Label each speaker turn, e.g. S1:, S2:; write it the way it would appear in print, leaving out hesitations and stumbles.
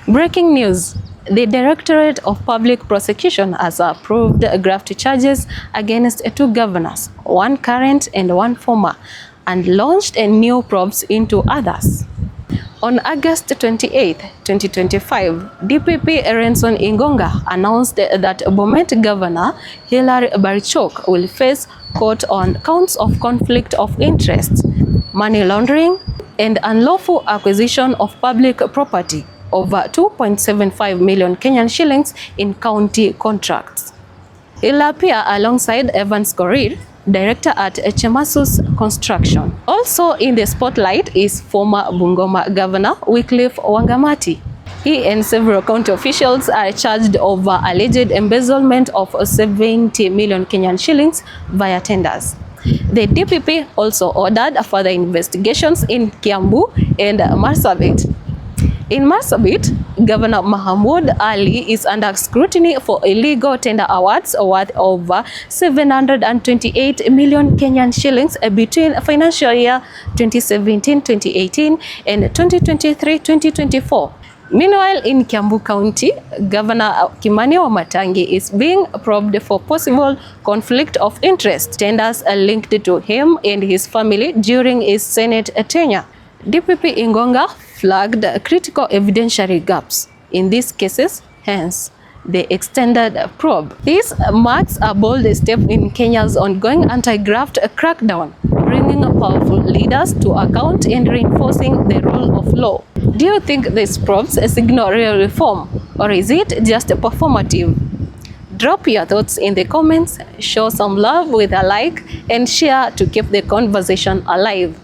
S1: Breaking news. The Directorate of Public Prosecution has approved graft charges against 2 governors, 1 current and 1 former, and launched new probes into others. On August 28, 2025, DPP Renson Ingonga announced that Bomet Governor Hilary Barchok will face court on counts of conflict of interest, money laundering, and unlawful acquisition of public property over 2.75 million Kenyan shillings in county contracts. He'll appear alongside Evans Korir, director at Chemasus Construction. Also in the spotlight is former Bungoma Governor Wycliffe Wangamati. He and several county officials are charged over alleged embezzlement of 70 million Kenyan shillings via tenders. The DPP also ordered further investigations in Kiambu and Marsabit. In Marsabit, Governor Mahmoud Ali is under scrutiny for illegal tender awards worth over 728 million Kenyan shillings between financial year 2017-2018 and 2023-2024. Meanwhile, in Kiambu County, Governor Kimani Wamatangi is being probed for possible conflict of interest tenders linked to him and his family during his Senate tenure. DPP Ingonga flagged critical evidentiary gaps in these cases, hence the extended probe. This marks a bold step in Kenya's ongoing anti-graft crackdown, bringing powerful leaders to account and reinforcing the rule of law. Do you think these probes signal real reform, or is it just performative? Drop your thoughts in the comments, show some love with a like, and share to keep the conversation alive.